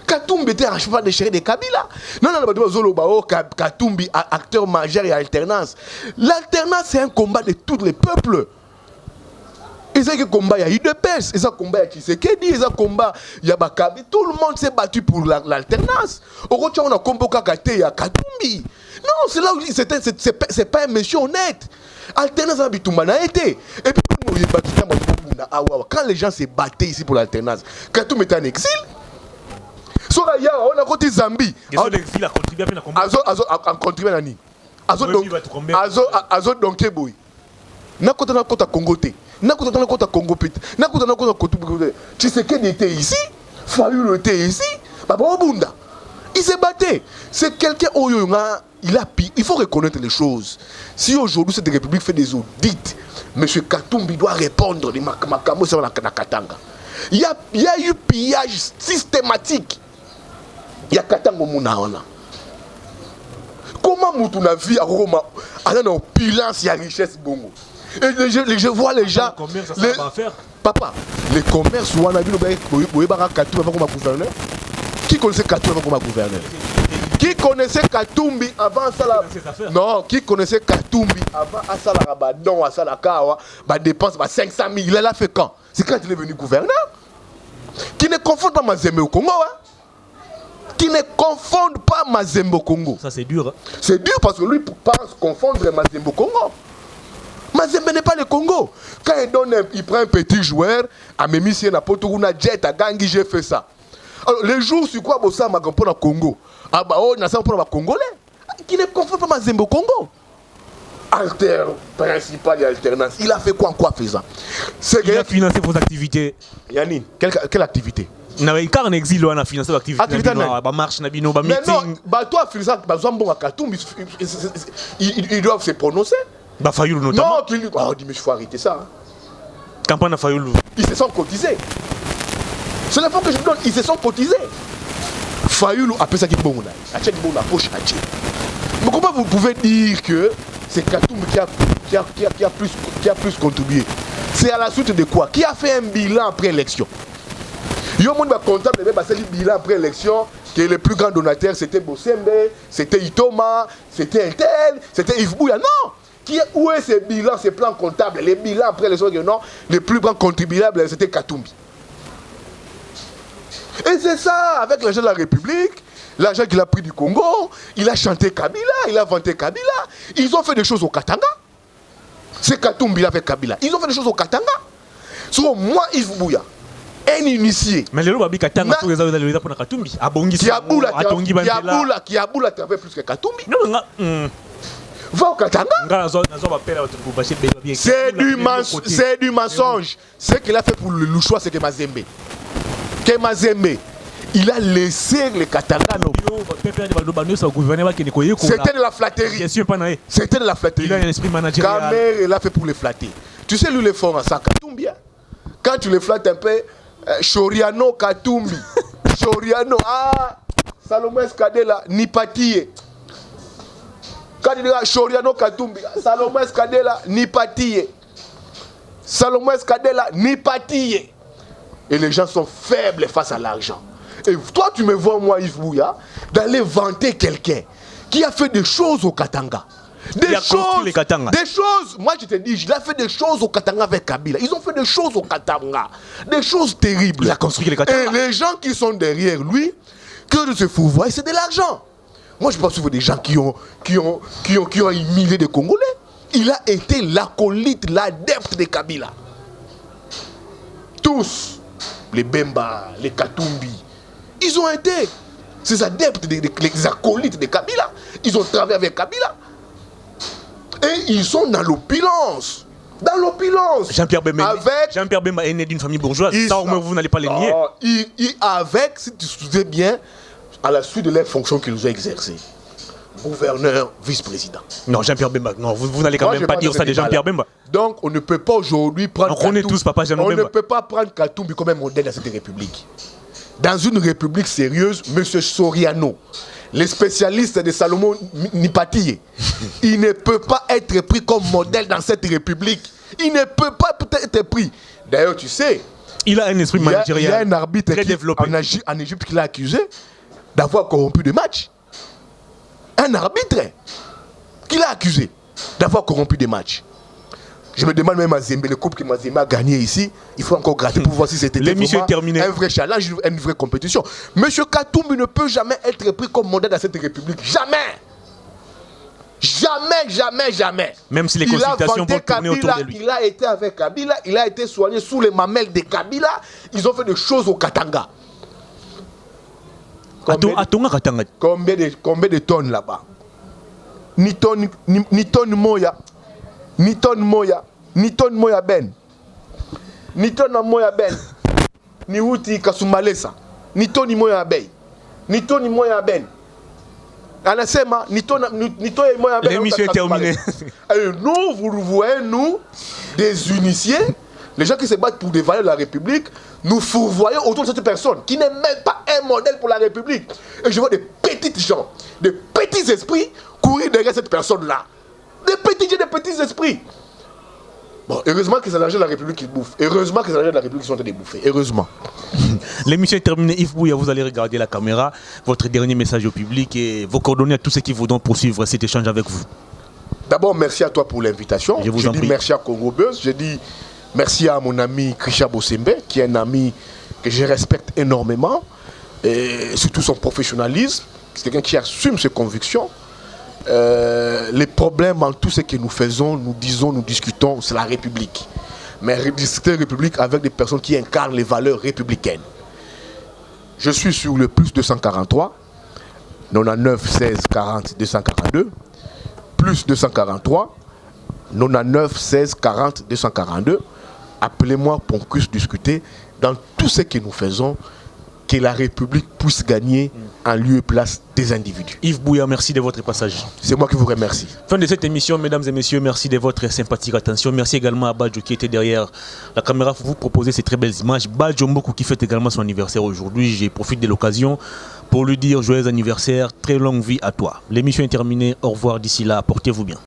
Katumbi était un cheval de chéri de Kabila. Non, Katumbi, acteur majeur et alternance. L'alternance, c'est un combat de tous les peuples. Et c'est un combat, il y a UDPS, et c'est un combat, il y a Tshisekedi, et c'est un combat, il y a Bakabi. Tout le monde s'est battu pour l'alternance. Au Rocha, on a combat Kakate, il y a Katumbi. Non, c'est là où c'est pas un monsieur honnête. Alternance a été. Et puis, quand les gens se battaient ici pour l'alternance, Katumbi était en exil. On a côté Zambie. L'exil a contribué à combat. A contribué à Nani. Azo donc boy. Na kota Congo te. Na kota Congo pit. Na kota Kotumbi. Tshisekedi était ici. Fayoulou était ici. Baba Obunda. Il s'est battu. C'est quelqu'un il faut reconnaître les choses. Si aujourd'hui cette république fait des audits, M. Katumbi doit répondre de Makamo sur la Katanga. Il y a eu pillage systématique. Il y a Katanga Mounaona. Comment Moutouna vit à Roma, à l'opulence, il y a richesse bongo. Et je vois les gens. Papa, les commerces, on a vu le Katumbi comme gouverneur. Qui connaissait Katumbi comme gouverneur? Qui connaissait Katumbi avant ça? Non, qui connaissait Katumbi avant Asala Rabadon, Asala Kawa, dépense 500 000. Il a fait quand? C'est quand il est venu gouverneur. Qui ne confondent pas Mazembe au Congo. Qui ne confondent pas Mazembe au Congo. Ça c'est dur. Hein? C'est dur parce que lui pense confondre Mazembe au Congo. Mazembe n'est pas le Congo. Quand il prend un petit joueur, à Mémissi, à Potouna, Jet, à Gangi, j'ai fait ça. Alors, les jours sur quoi Bossa m'a compris au Congo? Ah bah oh, n'a pas pour les Congolais. Qui ne confond pas Mazembe au Congo. Alter principal et alternance. Il a fait quoi en quoi faisant? Il a financé vos activités. Yannick, quelle activité? Il en exil, on a financé l'activité. Marche, meeting. Mais non, toi, ils doivent se prononcer. Fayoulou notamment. Non, il faut arrêter ça. Campagne Fayoulou. Ils se sont cotisés. C'est l'info que je donne, ils se sont cotisés. Fayoulou a fait ça qui est bon. La poche à Tché. Mais comment vous pouvez dire que c'est Katumbi qui a plus contribué? C'est à la suite de quoi? Qui a fait un bilan après l'élection? Il y a un monde comptable, c'est le bilan après l'élection, que le plus grand donateur c'était Bossembe, c'était Itoma, c'était Intel, c'était Yves Bouya. Non! Où est ce bilan, ce plan comptable? Les bilans après l'élection, non, le plus grand contribuable c'était Katumbi. Et c'est ça, avec l'argent de la République, l'argent qu'il a pris du Congo, il a chanté Kabila, il a vanté Kabila. Ils ont fait des choses au Katanga. C'est Katumbi avec Kabila. Ils ont fait des choses au Katanga. Sur moi, Yves Bouya, un initié. Mais le Babi Katanga, c'est les pour Katumbi. Qui a boula travaillé plus que Katumbi. Va au Katanga. C'est du mensonge. Ce qu'il a fait pour le Louchois, c'est que Mazembe. Il a laissé les Katanga. C'était de la flatterie. C'était de la flatterie. Il a un esprit managérial. Kamer, il a fait pour les flatter. Tu sais, lui, les fort à ça. Katumbi. Quand tu les flattes un peu, Choriano Katumbi. Choriano, Salomon Escadela, Nipatié. Candidat Choriano Katumbi, Salomon Escadela, Nipatille. Salomon Escadela, Nipatille. Et les gens sont faibles face à l'argent. Et toi, tu me vois, moi, Yves Bouya, d'aller vanter quelqu'un qui a fait des choses au Katanga. Des choses, moi je te dis, il a fait des choses au Katanga avec Kabila. Ils ont fait des choses au Katanga. Des choses terribles. Il a construit les Katanga. Et les gens qui sont derrière lui, que de se fouvoir, c'est de l'argent. Moi je pense que des gens qui ont humilié des Congolais. Il a été l'acolyte, l'adepte de Kabila. Tous, les Bemba, les Katumbi, ils ont été ces adeptes, les acolytes de Kabila. Ils ont travaillé avec Kabila. Et ils sont dans l'opulence. Dans l'opulence. Jean-Pierre Bemba est né d'une famille bourgeoise. Ça, au moins, vous n'allez pas les nier. Avec, si tu te souviens bien, à la suite de leurs fonctions qu'ils ont exercées. Gouverneur, vice-président. Non, Jean-Pierre Bemba. Non, vous n'allez quand même pas dire ça de Jean-Pierre Bemba. Donc, on ne peut pas aujourd'hui prendre. On connaît tous Papa Jean Bemba. On ne peut pas prendre Katumbi comme un modèle dans cette république. Dans une république sérieuse, M. Soriano, les spécialistes de Salomon Nipatille, il ne peut pas être pris comme modèle dans cette république. Il ne peut pas être pris. D'ailleurs, tu sais, il a un esprit managérial. Il y a un arbitre très développé en Égypte qui l'a accusé d'avoir corrompu des matchs. Un arbitre qui l'a accusé d'avoir corrompu des matchs. Je me demande même à Zembe, le couple que Mazembe a gagné ici, il faut encore gratter pour voir si c'était un vrai challenge, une vraie compétition. Monsieur Katumbi ne peut jamais être pris comme modèle dans cette république. Jamais. Jamais, jamais, jamais. Même si les consultations vont tourner autour de lui. Il a été avec Kabila, il a été soigné sous les mamelles de Kabila. Ils ont fait des choses au Katanga. Combien de tonnes là-bas? Ni tonne moya. Ni tonne moya ben. Ni tonne moya ben. Ni wuti kasumalesa. Ni tonne moya ben. Ni tonne moya ben. Anasema ni tonne moya ben. L'émission est terminée. Nous, vous voyez, nous, des initiés, les gens qui se battent pour des valeurs de la République, nous fourvoyons autour de cette personne qui n'est même pas un modèle pour la République. Et je vois des petites gens, des petits esprits courir derrière cette personne-là. Des petits esprits. Bon, heureusement que c'est l'argent de la République qui bouffe. Heureusement que c'est l'argent de la République qui sont en train de bouffer. Heureusement. L'émission est terminée. Yves Bouya, vous allez regarder la caméra. Votre dernier message au public et vos coordonnées à tous ceux qui voudront poursuivre cet échange avec vous. D'abord, merci à toi pour l'invitation. Je dis merci à Congo Buzz. Je dis merci à mon ami Christian Bosembe, qui est un ami que je respecte énormément. Et surtout son professionnalisme. C'est quelqu'un qui assume ses convictions. Les problèmes en tout ce que nous faisons, nous disons, nous discutons, c'est la République. Mais discuter République avec des personnes qui incarnent les valeurs républicaines. Je suis sur le plus 243, 99 16 40 242, plus 243, 99 16 40 242. Appelez-moi pour qu'on puisse discuter dans tout ce que nous faisons, que la République puisse gagner en lieu et place des individus. Yves Bouya, merci de votre passage. C'est moi qui vous remercie. Fin de cette émission, mesdames et messieurs, merci de votre sympathique attention. Merci également à Badjo qui était derrière la caméra pour vous proposer ces très belles images. Badjo Mboku qui fête également son anniversaire aujourd'hui. J'ai profité de l'occasion pour lui dire joyeux anniversaire, très longue vie à toi. L'émission est terminée. Au revoir d'ici là. Portez-vous bien.